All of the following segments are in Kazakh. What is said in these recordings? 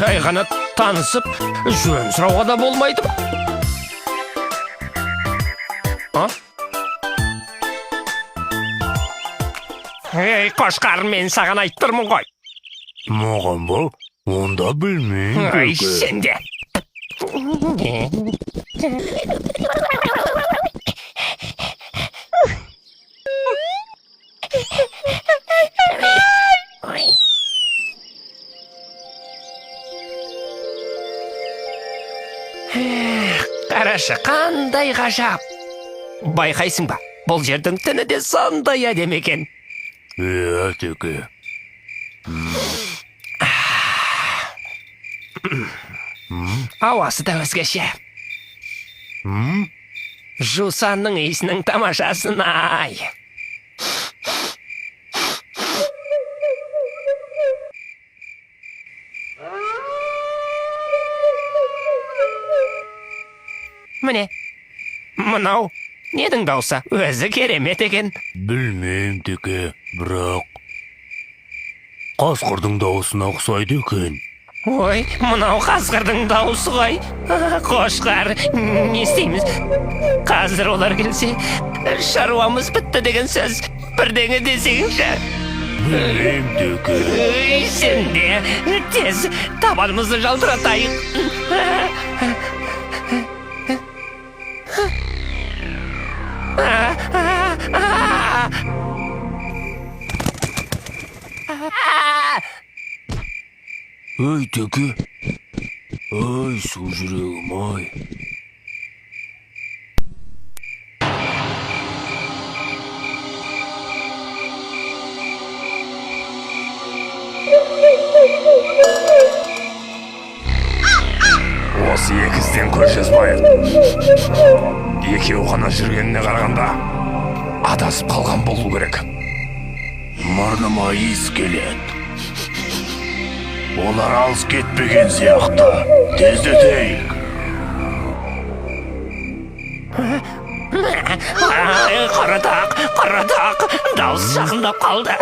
Жай ғана танысып, жөн сұрауға да болмайды ма? Ей, Қошқар, мен саған айттырмын ғой. Маған ба? Онда білмеймін. Ай, сен де. Қарашы, қандай ғажап. Байқайсың ба, бұл жердің түні де сондай әдемі екен. Иә, теке. Ауасы да өзгеше. Жусанның иісінің тамашасын ай. Міне, мынау недің даусы? Өзі керемет екен. Білмеймін, теке, бірақ қасқырдың дауысына ұқсайды екен. Ой, мынау қасқырдың дауысы ғой. Қошқар, не істейміз? Қазір олар келсе, шаруамыз бітті деген сөз. Бірдеңе десеңші. Білмеймін, теке. Сен де тез табанымызды жалтыратайық. Ой, теке. Ой, су жүрегім, ай. Осы екізден көз жазбайық. Екеу ғана жүргеніне қарағанда адасып қалған болу керек. Мұрныма иіс келеді. Олар алыс кетпеген сияқты. Тездетейік. Қаратақ, дауыс жақындап қалды.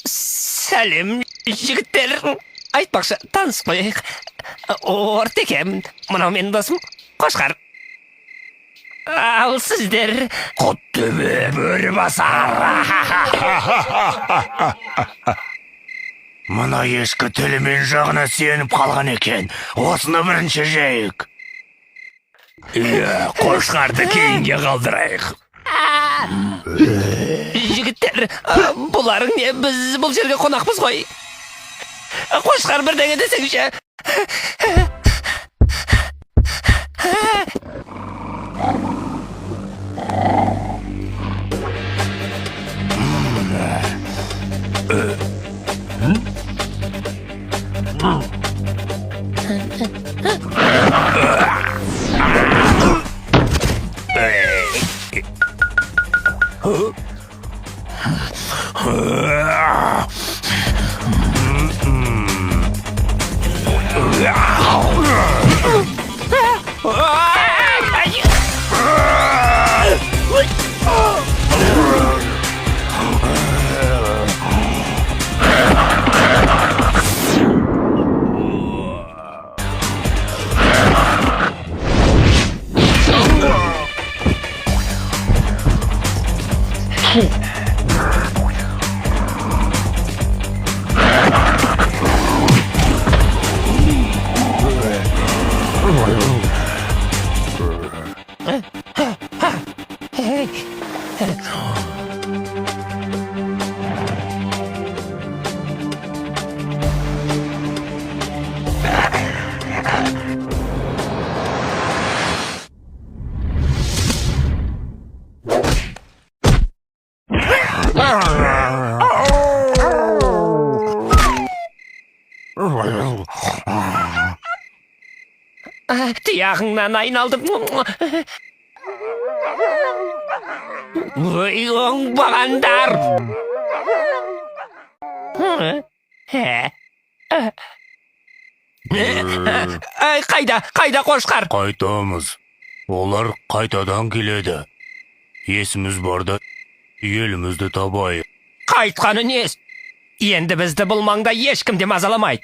Сәлем, жігіттер. Айтпақшы, таныс қойық. Текем, мынау менің досым Қошқар. Ал сіздер Құттөбе бөрібасар. Мына ешкі тілімен жағына сеніп қалған екен. Осыны бірінші жейік. Иә, Қошқарды кейінге қалдырайық. Жігіттер, бұларың не? Біз бұл жерге қонақпыз ғой. Қошқар, бірдеңе десеңші. Тұяғыңнан айналдым. Ой, оңбағандар. Қайда Қошқар? Қайтамыз. Олар қайтадан келеді. Есіміз барда, елімізді табайық. Қайтқаны нес? Енді бізді бұл маңда ешкім де мазаламайды.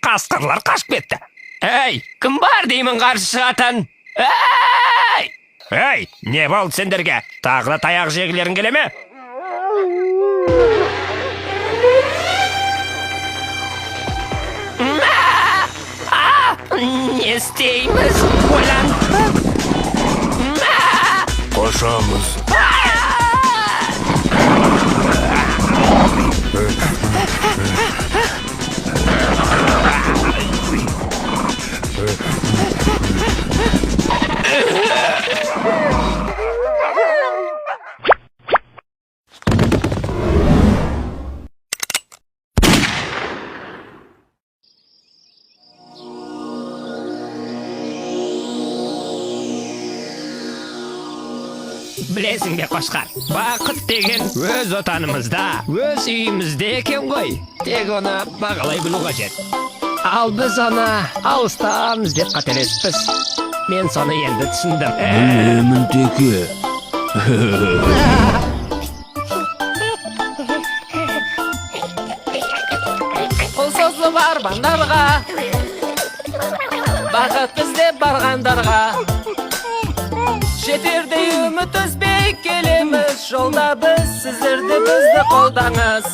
Қасқырлар қашып кетті. Ей, кім бар деймін қарсы шығатын? Ей, не болды сендерге? Тағы да таяқ жегілерің келе ме? Не істейміз? Ойлан. Қашамыз. Білесің бе Қошқар, бақыт деген өз отанымызда, өз үйімізде екен ғой. Тек оны бағалай білу қажет. Ал біз оны алыстан іздеп қателеспіз. Мен соны енді түсіндім. Білемін теке. Қол созылып армандарға, бақыт іздеп барғандарға, жетердей үміт үзбей келеміз, жолда біз, сіздерді бізді қолдаңыз.